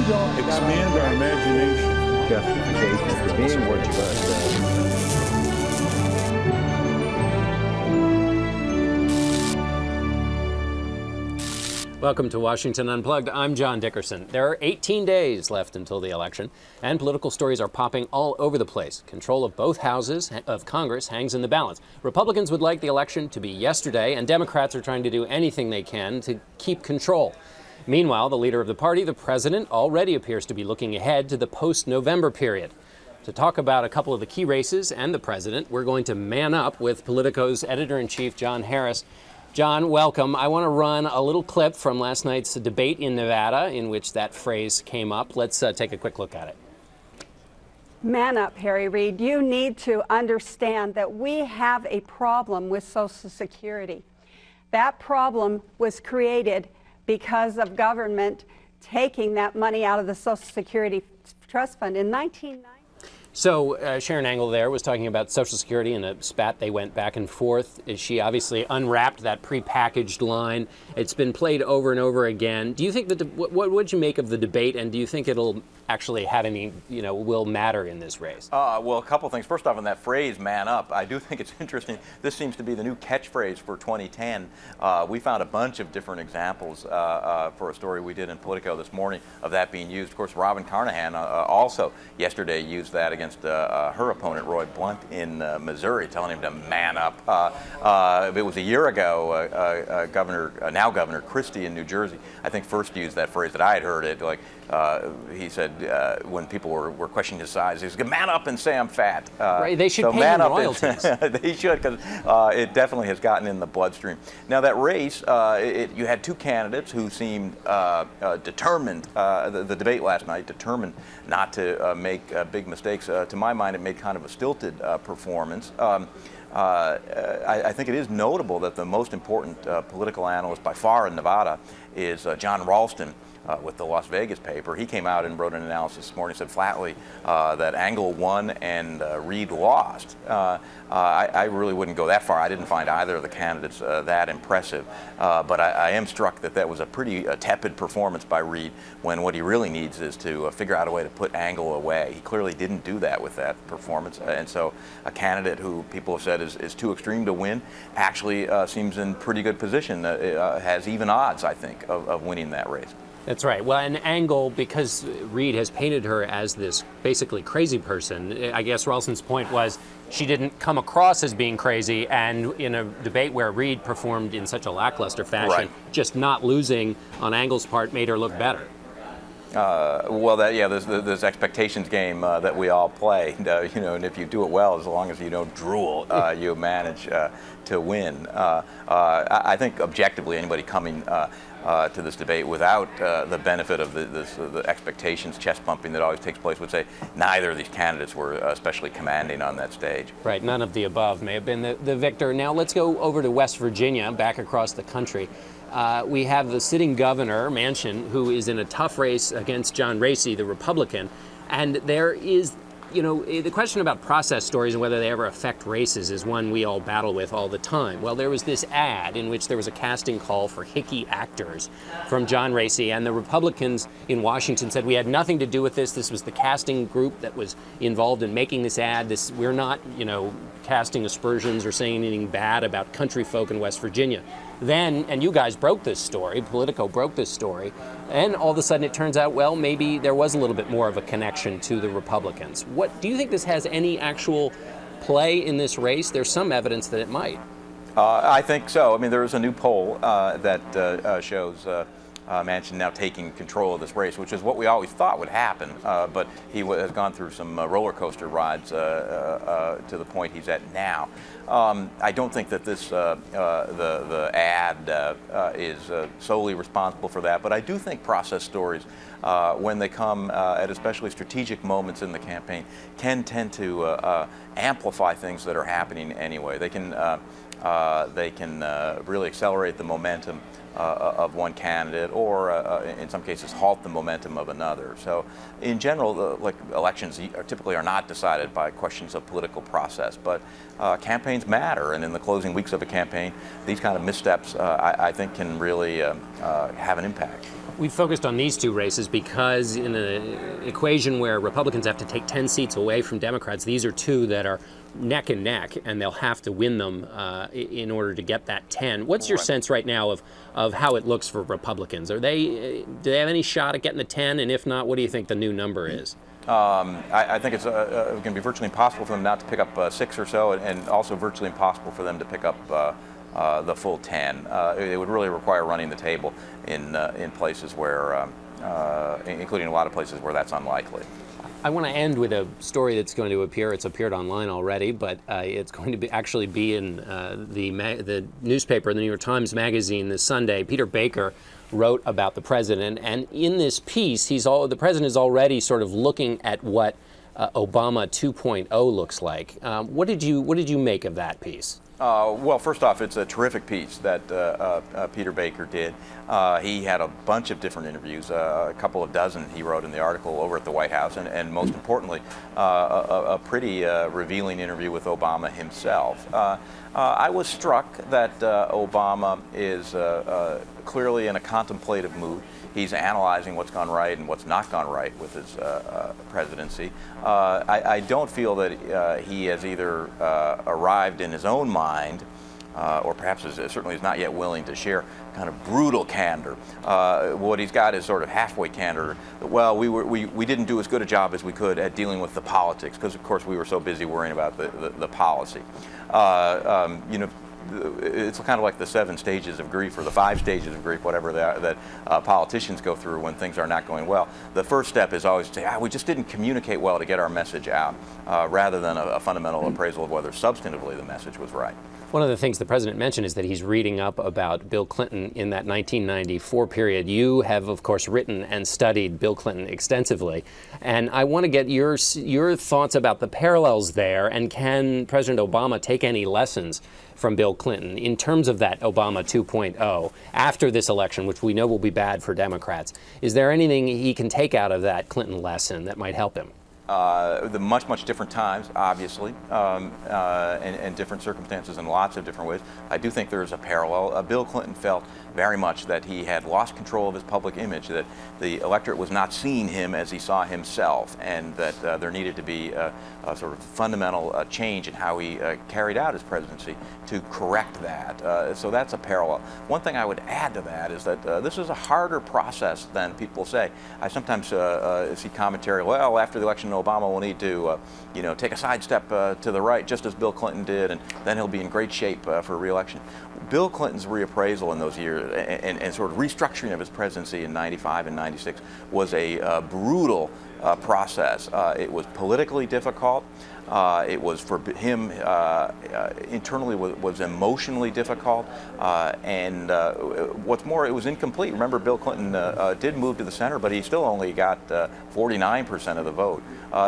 expand our imagination. Justification for being what you are. Welcome to Washington Unplugged. I'm John Dickerson. There are 18 days left until the election, and political stories are popping all over the place. Control of both houses of Congress hangs in the balance. Republicans would like the election to be yesterday, and Democrats are trying to do anything they can to keep control. Meanwhile, the leader of the party, the president, already appears to be looking ahead to the post-November period. To talk about a couple of the key races and the president, we're going to man up with Politico's editor-in-chief John Harris. John, welcome. I want to run a little clip from last night's debate in Nevada in which that phrase came up. Let's take a quick look at it. Man up, Harry Reid. You need to understand that we have a problem with Social Security. That problem was created because of government taking that money out of the Social Security Trust Fund in 1990. So Sharon Angle there was talking about Social Security in a spat. They went back and forth. She obviously unwrapped that prepackaged line. It's been played over and over again. Do you think that what would you make of the debate, and do you think it'll actually have any, will matter in this race? Well, a couple things. First off, on that phrase, man up, I do think it's interesting. This seems to be the new catchphrase for 2010. We found a bunch of different examples for a story we did in Politico this morning of that being used. Of course, Robin Carnahan also yesterday used that against her opponent, Roy Blunt, in Missouri, telling him to man up. It was a year ago, now Governor Christie in New Jersey, I think first used that phrase that I had heard it. Like he said, when people were questioning his size, he said, "Man up and say I'm fat." Right, they should so pay man him up royalties. They should, because it definitely has gotten in the bloodstream. Now that race, you had two candidates who seemed determined. The debate last night, determined not to make big mistakes. To my mind, it made kind of a stilted performance. I think it is notable that the most important political analyst by far in Nevada is John Ralston with the Las Vegas paper. He came out and wrote an analysis this morning, said flatly that Angle won and Reid lost. I really wouldn't go that far. I didn't find either of the candidates that impressive, but I am struck that that was a pretty tepid performance by Reid when what he really needs is to figure out a way to put Angle away. He clearly didn't do that with that performance, and so a candidate who people have said is too extreme to win actually seems in pretty good position, has even odds, I think, of winning that race. That's right. Well, and Angle, because Reid has painted her as this basically crazy person, I guess Ralston's point was she didn't come across as being crazy, and in a debate where Reid performed in such a lackluster fashion, right, just not losing on Angle's part made her look better. Well, there's expectations game that we all play, and if you do it well, as long as you don't drool, you manage to win. I think objectively, anybody coming to this debate without the benefit of the expectations, chest bumping that always takes place, would say neither of these candidates were especially commanding on that stage. Right, none of the above may have been the victor. Now let's go over to West Virginia, back across the country. We have the sitting governor, Manchin, who is in a tough race against John Racy, the Republican, and there is, the question about process stories and whether they ever affect races is one we all battle with all the time. Well, there was this ad in which there was a casting call for hickey actors from John Racy, and the Republicans in Washington said we had nothing to do with this. This was the casting group that was involved in making this ad. We're not, casting aspersions or saying anything bad about country folk in West Virginia. Then, and you guys broke this story, Politico broke this story, and all of a sudden it turns out, well, maybe there was a little bit more of a connection to the Republicans. Do you think this has any actual play in this race? There's some evidence that it might. I think so. I mean, there is a new poll that shows Manchin now taking control of this race, which is what we always thought would happen. But he has gone through some roller coaster rides to the point he's at now. I don't think that this the ad is solely responsible for that, but I do think process stories, when they come at especially strategic moments in the campaign, can tend to amplify things that are happening anyway. They can really accelerate the momentum of one candidate, or in some cases halt the momentum of another. So in general, like elections typically are not decided by questions of political process, but campaigns matter, and in the closing weeks of a campaign, these kind of missteps I think can really have an impact. We focused on these two races because in an equation where Republicans have to take 10 seats away from Democrats, these are two that are neck and neck, and they'll have to win them in order to get that 10. What's your sense right now of how it looks for Republicans? Do they have any shot at getting the 10? And if not, what do you think the new number is? I think it's going to be virtually impossible for them not to pick up 6 or so, and also virtually impossible for them to pick up the full 10. It would really require running the table in places where, including a lot of places where that's unlikely. I want to end with a story that's going to appear. It's appeared online already, but it's going to actually be in the newspaper, the New York Times Magazine this Sunday. Peter Baker wrote about the president, and in this piece, the president is already sort of looking at what Obama 2.0 looks like. What did you make of that piece? Well, first off, it's a terrific piece that Peter Baker did. He had a bunch of different interviews, a couple of dozen he wrote in the article over at the White House, and most importantly, a pretty revealing interview with Obama himself. I was struck that Obama is clearly in a contemplative mood. He's analyzing what's gone right and what's not gone right with his presidency. I don't feel that he has either arrived in his own mind, or perhaps certainly is not yet willing to share kind of brutal candor. What he's got is sort of halfway candor. Well, we didn't do as good a job as we could at dealing with the politics, because of course we were so busy worrying about the policy. You know, it's kind of like the 7 stages of grief, or the 5 stages of grief, whatever they are, that politicians go through when things are not going well. The first step is always to say, we just didn't communicate well to get our message out, rather than a fundamental appraisal of whether substantively the message was right. One of the things the president mentioned is that he's reading up about Bill Clinton in that 1994 period. You have, of course, written and studied Bill Clinton extensively, and I want to get your thoughts about the parallels there, and can President Obama take any lessons from Bill Clinton in terms of that Obama 2.0 after this election, which we know will be bad for Democrats? Is there anything he can take out of that Clinton lesson that might help him? The much different times, obviously, and different circumstances in lots of different ways. I do think there's a parallel. Bill Clinton felt very much that he had lost control of his public image, that the electorate was not seeing him as he saw himself, and that there needed to be a sort of fundamental change in how he carried out his presidency to correct that. So that's a parallel. One thing I would add to that is that this is a harder process than people say. I sometimes see commentary, well, after the election, Obama will need to, take a sidestep to the right, just as Bill Clinton did, and then he'll be in great shape for re-election. Bill Clinton's reappraisal in those years and sort of restructuring of his presidency in '95 and '96 was a brutal process. It was politically difficult. It was for him internally was emotionally difficult, and what's more, it was incomplete. Remember, Bill Clinton did move to the center, but he still only got 49% of the vote.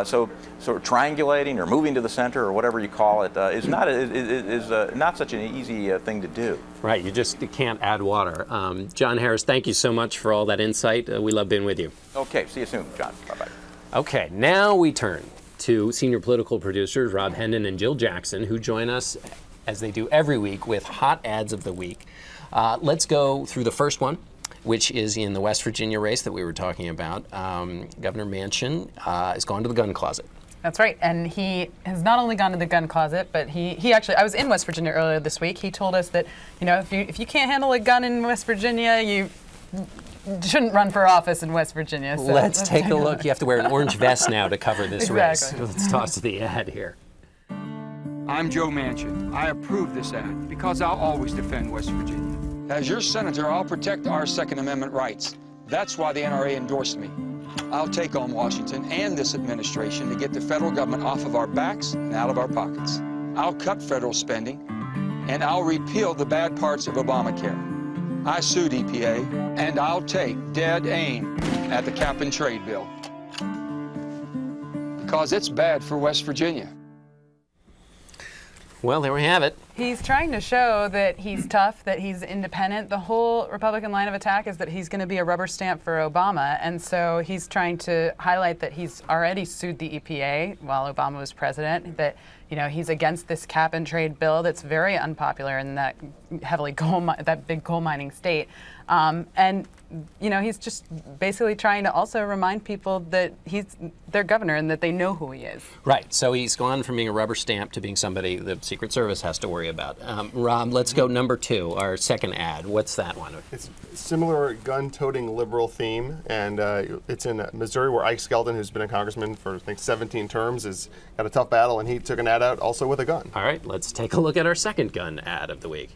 So sort of triangulating or moving to the center, or whatever you call it, is not such an easy thing to do. Right, you can't add water. John Harris, thank you so much for all that insight. We love being with you. Okay, see you soon, John. Bye-bye. Okay, now we turn to senior political producers Rob Henin and Jill Jackson, who join us, as they do every week, with hot ads of the week. Let's go through the first one, which is in the West Virginia race that we were talking about. Governor Manchin has gone to the gun closet. That's right, and he has not only gone to the gun closet, but he actually, I was in West Virginia earlier this week. He told us that, if you can't handle a gun in West Virginia, you shouldn't run for office in West Virginia. So let's take a look. You have to wear an orange vest now to cover this race. Let's toss the ad here. I'm Joe Manchin. I approve this ad because I'll always defend West Virginia. As your senator, I'll protect our Second Amendment rights. That's why the NRA endorsed me. I'll take on Washington and this administration to get the federal government off of our backs and out of our pockets. I'll cut federal spending, and I'll repeal the bad parts of Obamacare. I sued EPA, and I'll take dead aim at the cap-and-trade bill. Because it's bad for West Virginia. Well, there we have it. He's trying to show that he's tough, that he's independent. The whole Republican line of attack is that he's going to be a rubber stamp for Obama, and so he's trying to highlight that he's already sued the EPA while Obama was president, that he's against this cap-and-trade bill that's very unpopular and that heavily that big coal mining state. And you know, he's just basically trying to also remind people that he's their governor and that they know who he is. Right. So he's gone from being a rubber stamp to being somebody the Secret Service has to worry about. Rob, let's go number 2, our second ad. What's that one? It's a similar gun-toting liberal theme, and it's in Missouri, where Ike Skelton, who's been a congressman for, I think, 17 terms, has got a tough battle, and he took an ad out also with a gun. All right, let's take a look at our second gun ad of the week.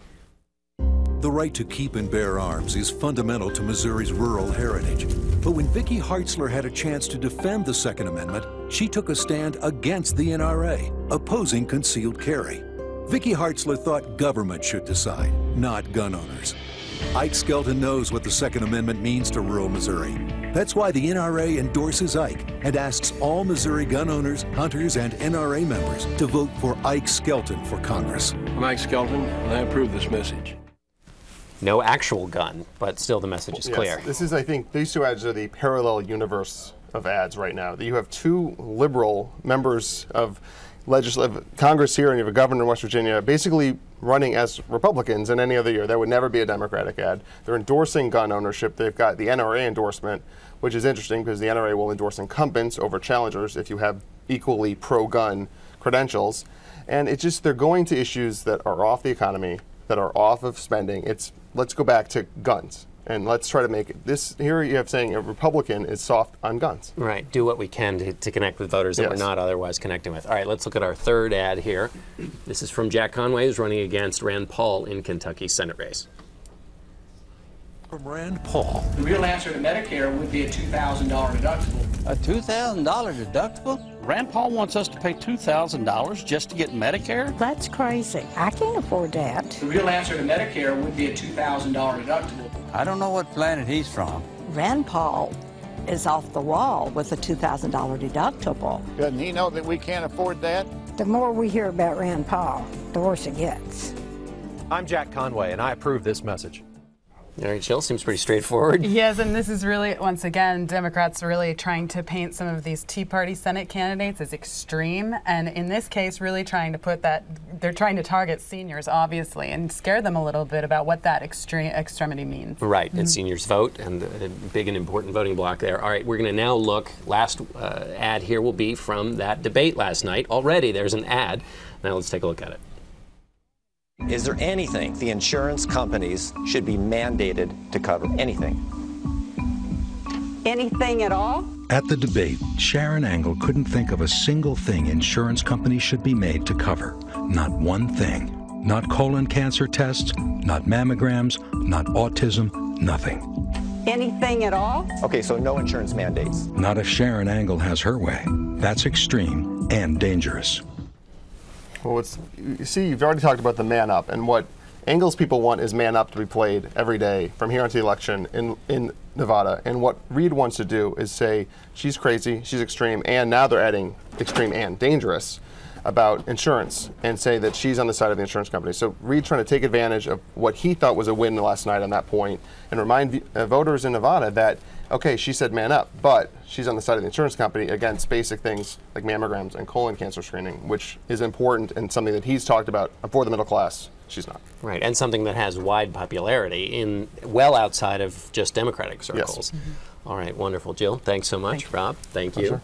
The right to keep and bear arms is fundamental to Missouri's rural heritage. But when Vicki Hartzler had a chance to defend the Second Amendment, she took a stand against the NRA, opposing concealed carry. Vicki Hartzler thought government should decide, not gun owners. Ike Skelton knows what the Second Amendment means to rural Missouri. That's why the NRA endorses Ike and asks all Missouri gun owners, hunters, and NRA members to vote for Ike Skelton for Congress. I'm Ike Skelton, and I approve this message. No actual gun, but still the message is clear. Yes, this is, I think, these two ads are the parallel universe of ads right now. You have two liberal members of legislative Congress here, and you have a governor in West Virginia basically running as Republicans in any other year. That would never be a Democratic ad. They're endorsing gun ownership. They've got the NRA endorsement, which is interesting because the NRA will endorse incumbents over challengers if you have equally pro-gun credentials. And it's just, they're going to issues that are off the economy, that are off of spending. It's, let's go back to guns. And let's try to make it this. Here you have saying a Republican is soft on guns. Right. Do what we can to connect with voters that we're not otherwise connecting with. All right, let's look at our third ad here. This is from Jack Conway, who's running against Rand Paul in Kentucky's Senate race. From Rand Paul. The real answer to Medicare would be a $2,000 deductible. A $2,000 deductible? Rand Paul wants us to pay $2,000 just to get Medicare? That's crazy. I can't afford that. The real answer to Medicare would be a $2,000 deductible. I don't know what planet he's from. Rand Paul is off the wall with a $2,000 deductible. Doesn't he know that we can't afford that? The more we hear about Rand Paul, the worse it gets. I'm Jack Conway, and I approve this message. All right, Jill, seems pretty straightforward. Yes, and this is really, once again, Democrats really trying to paint some of these Tea Party Senate candidates as extreme, and in this case, really trying to put that, they're trying to target seniors, obviously, and scare them a little bit about what that extremity means. Right, it's seniors vote, and a big and important voting block there. All right, we're going to now look, last ad here will be from that debate last night. Already there's an ad. Now let's take a look at it. Is there anything the insurance companies should be mandated to cover? Anything? Anything at all? At the debate, Sharon Angle couldn't think of a single thing insurance companies should be made to cover. Not one thing. Not colon cancer tests, not mammograms, not autism, nothing. Anything at all? Okay, so no insurance mandates. Not if Sharon Angle has her way. That's extreme and dangerous. Well, you see, you've already talked about the man up, and what Angle's people want is man up to be played every day from here until the election in Nevada. And what Reed wants to do is say she's crazy, she's extreme, and now they're adding extreme and dangerous about insurance and say that she's on the side of the insurance company. So Reed's trying to take advantage of what he thought was a win last night on that point and remind voters in Nevada that, okay, she said man up, but she's on the side of the insurance company against basic things like mammograms and colon cancer screening, which is important and something that he's talked about for the middle class. She's not. Right, and something that has wide popularity in well outside of just Democratic circles. Yes. All right, wonderful. Jill, thanks so much. Rob, thank you. Sure.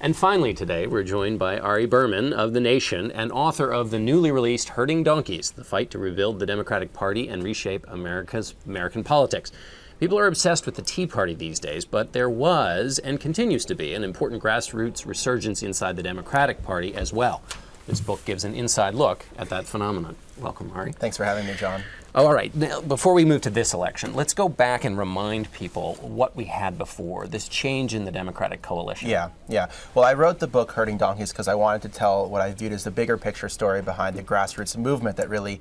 And finally today, we're joined by Ari Berman of The Nation and author of the newly released Herding Donkeys, The Fight to Rebuild the Democratic Party and Reshape American Politics. People are obsessed with the Tea Party these days, but there was and continues to be an important grassroots resurgence inside the Democratic Party as well. This book gives an inside look at that phenomenon. Welcome, Ari. Thanks for having me, John. Oh, all right. Now, before we move to this election, let's go back and remind people what we had before, this change in the Democratic coalition. Yeah. Well, I wrote the book Herding Donkeys because I wanted to tell what I viewed as the bigger picture story behind the grassroots movement that really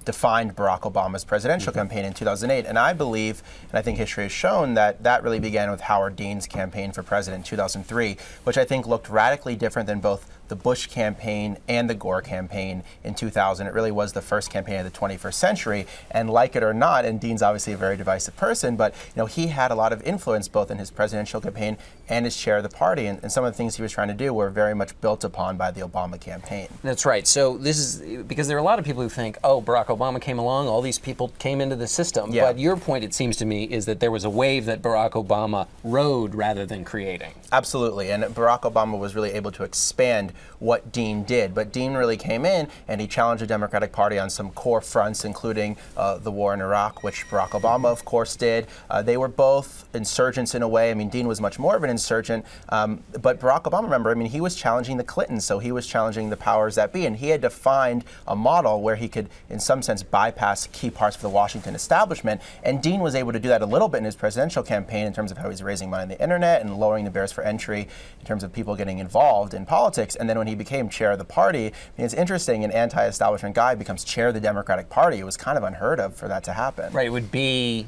defined Barack Obama's presidential campaign in 2008. And I believe, and I think history has shown, that that really began with Howard Dean's campaign for president in 2003, which I think looked radically different than both the Bush campaign and the Gore campaign in 2000. It really was the first campaign of the 21st century. And like it or not, and Dean's obviously a very divisive person, but he had a lot of influence both in his presidential campaign and as chair of the party. And some of the things he was trying to do were very much built upon by the Obama campaign. That's right. So this is because there are a lot of people who think, oh, Barack Obama came along, all these people came into the system. Yeah. But your point, it seems to me, is that there was a wave that Barack Obama rode rather than creating. Absolutely. And Barack Obama was really able to expand what Dean did. But Dean really came in and he challenged the Democratic Party on some core fronts, including the war in Iraq, which Barack Obama, of course, did. They were both insurgents in a way. I mean, Dean was much more of an insurgent. But Barack Obama, remember, I mean, he was challenging the Clintons, so he was challenging the powers that be. And he had to find a model where he could, in some sense, bypass key parts of the Washington establishment. And Dean was able to do that a little bit in his presidential campaign in terms of how he's raising money on the internet and lowering the barriers for entry in terms of people getting involved in politics. And then when he became chair of the party, I mean, it's interesting, an anti-establishment guy becomes chair of the Democratic Party. It was kind of unheard of for that to happen. Right, it would be,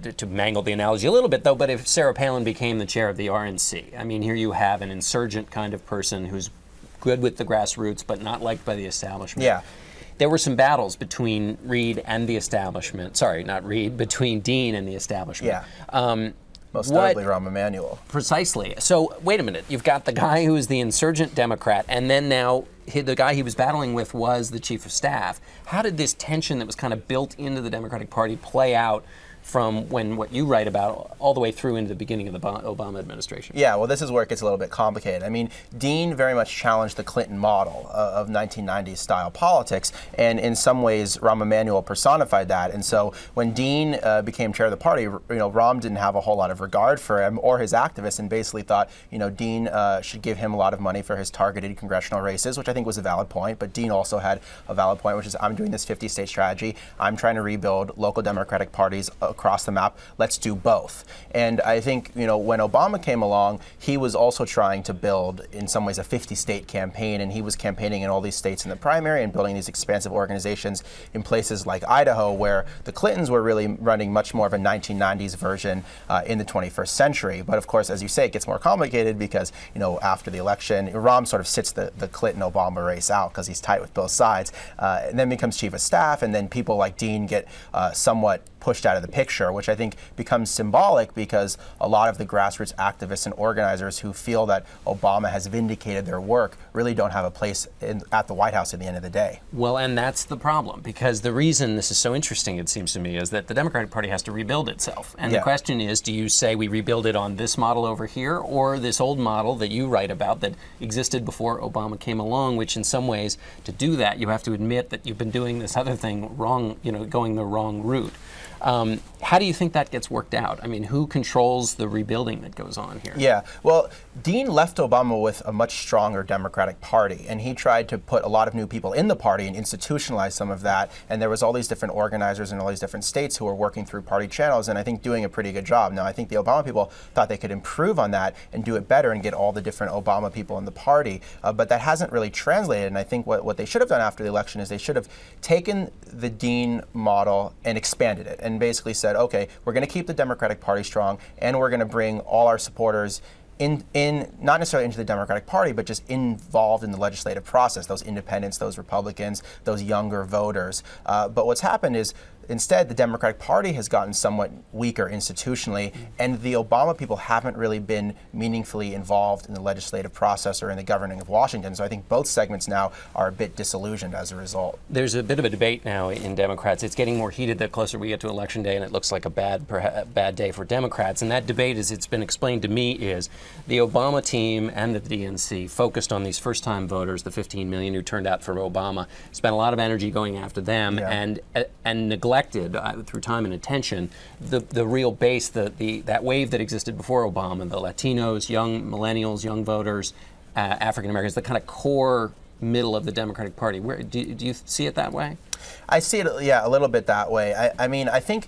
to mangle the analogy a little bit though, but if Sarah Palin became the chair of the RNC, I mean, here you have an insurgent kind of person who's good with the grassroots but not liked by the establishment. Yeah. There were some battles between Reed and the establishment. Sorry, not Reed, between Dean and the establishment. Yeah. Most notably Rahm Emanuel. Precisely. So wait a minute. You've got the guy who is the insurgent Democrat, and then now the guy he was battling with was the chief of staff. How did this tension that was kind of built into the Democratic Party play out from when what you write about all the way through into the beginning of the Obama administration? Yeah, well, this is where it gets a little bit complicated. I mean, Dean very much challenged the Clinton model of 1990s style politics, and in some ways, Rahm Emanuel personified that. And so when Dean became chair of the party, Rahm didn't have a whole lot of regard for him or his activists, and basically thought, Dean should give him a lot of money for his targeted congressional races, which I think was a valid point. But Dean also had a valid point, which is, I'm doing this 50-state strategy. I'm trying to rebuild local Democratic parties across the map. Let's do both. And I think, when Obama came along, he was also trying to build, in some ways, a 50-state campaign, and he was campaigning in all these states in the primary and building these expansive organizations in places like Idaho, where the Clintons were really running much more of a 1990s version in the 21st century. But of course, as you say, it gets more complicated because, after the election, Rahm sort of sits the Clinton-Obama race out because he's tight with both sides, and then becomes chief of staff, and then people like Dean get somewhat pushed out of the picture, which I think becomes symbolic because a lot of the grassroots activists and organizers who feel that Obama has vindicated their work really don't have a place at the White House at the end of the day. Well, and that's the problem, because the reason this is so interesting, it seems to me, is that the Democratic Party has to rebuild itself. And the question is, do you say we rebuild it on this model over here, or this old model that you write about that existed before Obama came along, which in some ways, to do that, you have to admit that you've been doing this other thing wrong, going the wrong route. How do you think that gets worked out? I mean, who controls the rebuilding that goes on here? Yeah, well, Dean left Obama with a much stronger Democratic Party, and he tried to put a lot of new people in the party and institutionalize some of that, and there was all these different organizers in all these different states who were working through party channels, and I think doing a pretty good job. Now, I think the Obama people thought they could improve on that and do it better and get all the different Obama people in the party, but that hasn't really translated, and I think what they should have done after the election is they should have taken the Dean model and expanded it, and basically said, okay, we're going to keep the Democratic Party strong, and we're going to bring all our supporters in not necessarily into the Democratic Party, but just involved in the legislative process, those independents, those Republicans, those younger voters. But what's happened is, instead, the Democratic Party has gotten somewhat weaker institutionally, and the Obama people haven't really been meaningfully involved in the legislative process or in the governing of Washington. So I think both segments now are a bit disillusioned as a result. There's a bit of a debate now in Democrats. It's getting more heated the closer we get to Election Day, and it looks like a bad day for Democrats. And that debate, as it's been explained to me, is the Obama team and the DNC focused on these first-time voters, the 15 million who turned out for Obama, spent a lot of energy going after them, and neglected through time and attention the real base, that wave that existed before Obama, the Latinos, young millennials, young voters, African Americans, the kind of core middle of the Democratic Party. Do you see it that way? I see it, a little bit that way. I mean, I think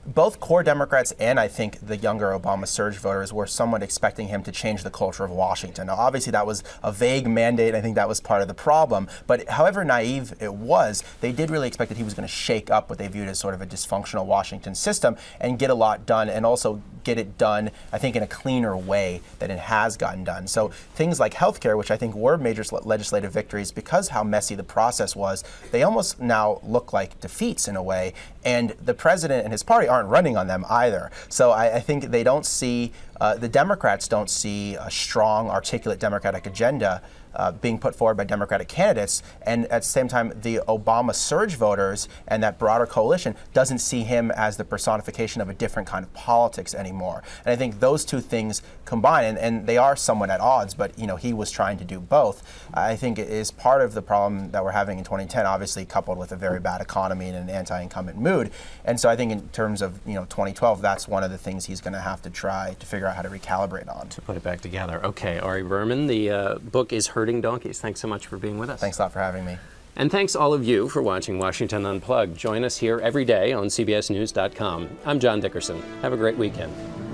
both core Democrats and I think the younger Obama surge voters were somewhat expecting him to change the culture of Washington. Now, obviously, that was a vague mandate. I think that was part of the problem. But however naive it was, they did really expect that he was going to shake up what they viewed as sort of a dysfunctional Washington system and get a lot done, and also get it done, I think, in a cleaner way than it has gotten done. So things like healthcare, which I think were major legislative victories, because how messy the process was, they almost now look like defeats in a way. And the president and his party aren't running on them either. So I think they don't see, the Democrats don't see a strong, articulate Democratic agenda being put forward by Democratic candidates, and at the same time, the Obama surge voters and that broader coalition doesn't see him as the personification of a different kind of politics anymore. And I think those two things combine, and they are somewhat at odds, but he was trying to do both. I think it is part of the problem that we're having in 2010, obviously coupled with a very bad economy and an anti-incumbent mood. And so I think in terms of 2012, that's one of the things he's going to have to try to figure out how to recalibrate on. To put it back together. Okay, Ari Berman, the book is Herding Donkeys. Thanks so much for being with us. Thanks a lot for having me. And thanks all of you for watching Washington Unplugged. Join us here every day on CBSNews.com. I'm John Dickerson. Have a great weekend.